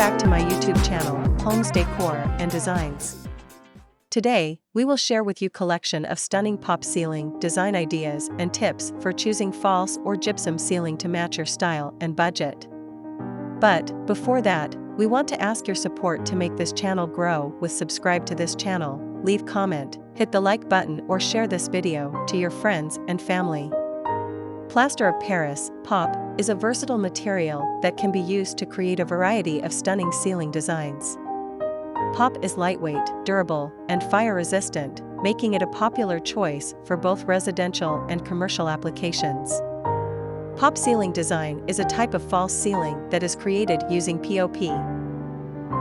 back to my YouTube channel, Homes Decor and Designs. Today, we will share with you collection of stunning pop ceiling design ideas and tips for choosing false or gypsum ceiling to match your style and budget. But, before that, we want to ask your support to make this channel grow with subscribe to this channel, leave comment, hit the like button or share this video to your friends and family. Plaster of Paris, POP, is a versatile material that can be used to create a variety of stunning ceiling designs. POP is lightweight, durable, and fire-resistant, making it a popular choice for both residential and commercial applications. POP ceiling design is a type of false ceiling that is created using POP.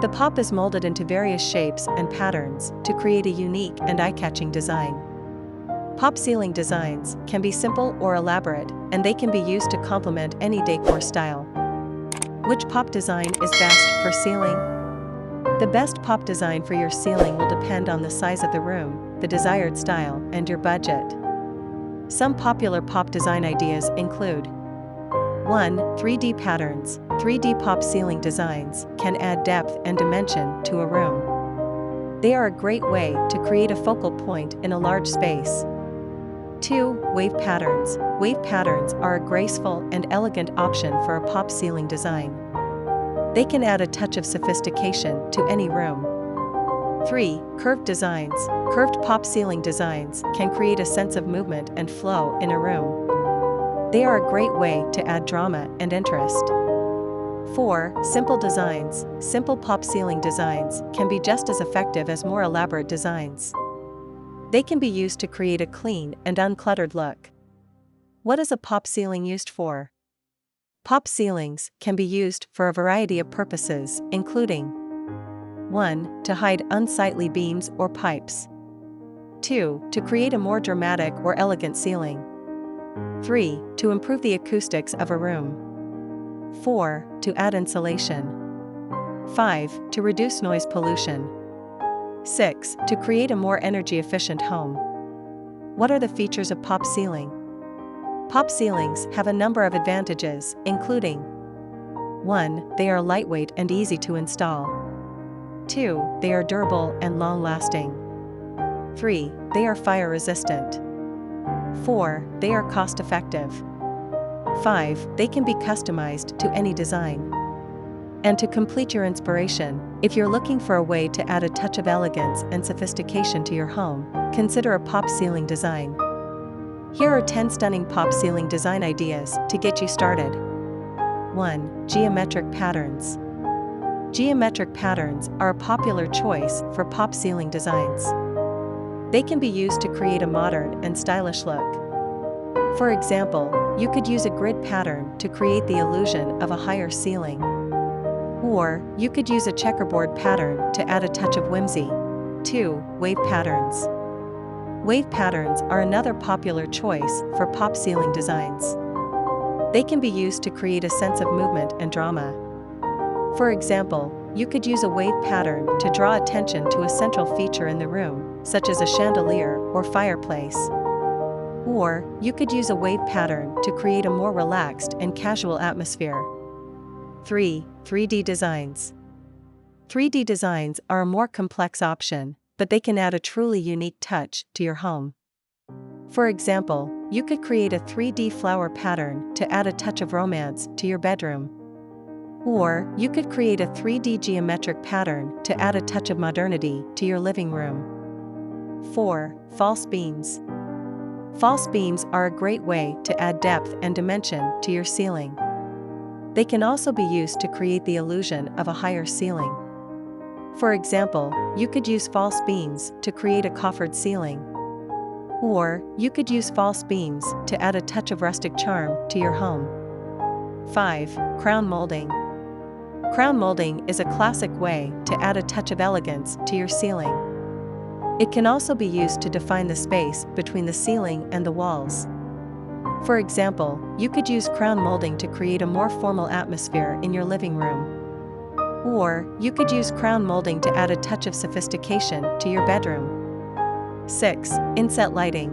The POP is molded into various shapes and patterns to create a unique and eye-catching design. POP ceiling designs can be simple or elaborate, and they can be used to complement any decor style. Which POP design is best for ceiling? The best POP design for your ceiling will depend on the size of the room, the desired style, and your budget. Some popular POP design ideas include 1. 3D patterns. 3D POP ceiling designs can add depth and dimension to a room. They are a great way to create a focal point in a large space. 2. Wave patterns. Wave patterns are a graceful and elegant option for a POP ceiling design. They can add a touch of sophistication to any room. 3. Curved designs. Curved POP ceiling designs can create a sense of movement and flow in a room. They are a great way to add drama and interest. 4. Simple designs. Simple POP ceiling designs can be just as effective as more elaborate designs. They can be used to create a clean and uncluttered look. What is a POP ceiling used for? POP ceilings can be used for a variety of purposes, including 1. To hide unsightly beams or pipes. 2. To create a more dramatic or elegant ceiling. 3. To improve the acoustics of a room. 4. To add insulation. 5. To reduce noise pollution. 6. To create a more energy-efficient home. What are the features of POP ceiling? POP ceilings have a number of advantages, including 1. They are lightweight and easy to install. 2. They are durable and long-lasting. 3. They are fire-resistant. 4. They are cost-effective. 5. They can be customized to any design. And to complete your inspiration, if you're looking for a way to add a touch of elegance and sophistication to your home, consider a POP ceiling design. Here are 10 stunning POP ceiling design ideas to get you started. 1. Geometric patterns. Geometric patterns are a popular choice for POP ceiling designs. They can be used to create a modern and stylish look. For example, you could use a grid pattern to create the illusion of a higher ceiling. Or, you could use a checkerboard pattern to add a touch of whimsy. 2. Wave patterns. Wave patterns are another popular choice for POP ceiling designs. They can be used to create a sense of movement and drama. For example, you could use a wave pattern to draw attention to a central feature in the room, such as a chandelier or fireplace. Or, you could use a wave pattern to create a more relaxed and casual atmosphere. 3. 3D designs. 3D designs are a more complex option, but they can add a truly unique touch to your home. For example, you could create a 3D flower pattern to add a touch of romance to your bedroom. Or, you could create a 3D geometric pattern to add a touch of modernity to your living room. 4. False beams. False beams are a great way to add depth and dimension to your ceiling. They can also be used to create the illusion of a higher ceiling. For example, you could use false beams to create a coffered ceiling. Or, you could use false beams to add a touch of rustic charm to your home. 5. Crown molding. Crown molding is a classic way to add a touch of elegance to your ceiling. It can also be used to define the space between the ceiling and the walls. For example, you could use crown molding to create a more formal atmosphere in your living room. Or, you could use crown molding to add a touch of sophistication to your bedroom. 6. Inset lighting.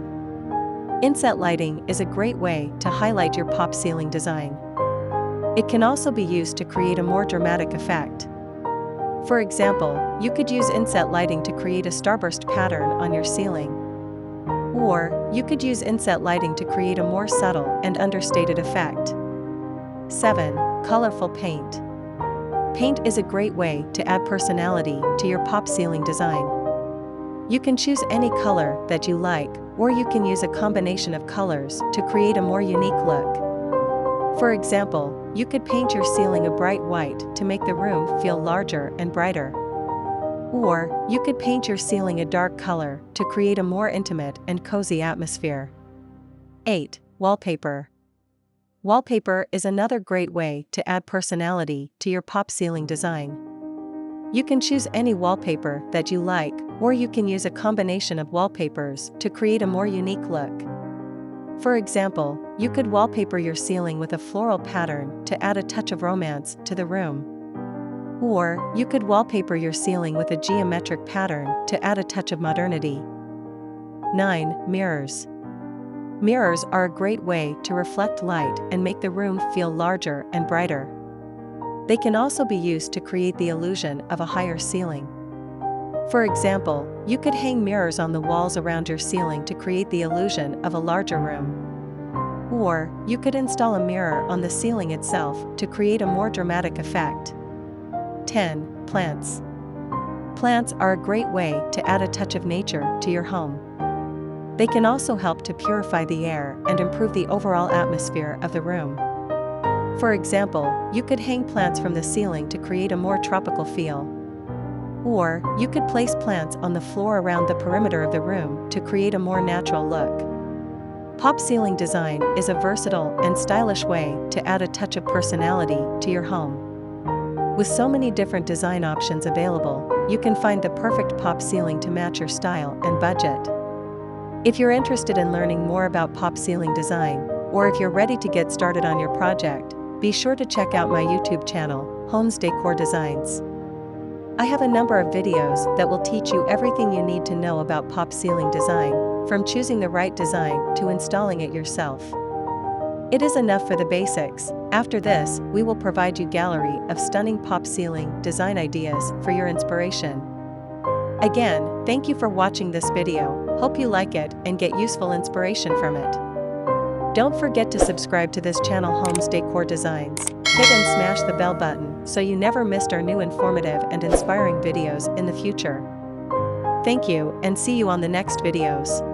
Inset lighting is a great way to highlight your POP ceiling design. It can also be used to create a more dramatic effect. For example, you could use inset lighting to create a starburst pattern on your ceiling. Or, you could use inset lighting to create a more subtle and understated effect. 7. Colorful paint. Paint is a great way to add personality to your pop ceiling design. You can choose any color that you like, or you can use a combination of colors to create a more unique look. For example, you could paint your ceiling a bright white to make the room feel larger and brighter. Or, you could paint your ceiling a dark color to create a more intimate and cozy atmosphere. 8. Wallpaper. Wallpaper is another great way to add personality to your pop ceiling design. You can choose any wallpaper that you like, or you can use a combination of wallpapers to create a more unique look. For example, you could wallpaper your ceiling with a floral pattern to add a touch of romance to the room. Or, you could wallpaper your ceiling with a geometric pattern to add a touch of modernity. 9. Mirrors. Mirrors are a great way to reflect light and make the room feel larger and brighter. They can also be used to create the illusion of a higher ceiling. For example, you could hang mirrors on the walls around your ceiling to create the illusion of a larger room. Or, you could install a mirror on the ceiling itself to create a more dramatic effect. 10. Plants. Plants are a great way to add a touch of nature to your home. They can also help to purify the air and improve the overall atmosphere of the room. For example, you could hang plants from the ceiling to create a more tropical feel. Or, you could place plants on the floor around the perimeter of the room to create a more natural look. Pop ceiling design is a versatile and stylish way to add a touch of personality to your home. With so many different design options available, you can find the perfect pop ceiling to match your style and budget. If you're interested in learning more about pop ceiling design, or if you're ready to get started on your project, be sure to check out my YouTube channel, Homes Decor Designs. I have a number of videos that will teach you everything you need to know about pop ceiling design, from choosing the right design to installing it yourself. It is enough for the basics. After this, we will provide you a gallery of stunning pop ceiling design ideas for your inspiration. Again, thank you for watching this video. Hope you like it and get useful inspiration from it. Don't forget to subscribe to this channel, Homes Decor Designs. Hit and smash the bell button so you never missed our new informative and inspiring videos in the future. Thank you, and see you on the next videos.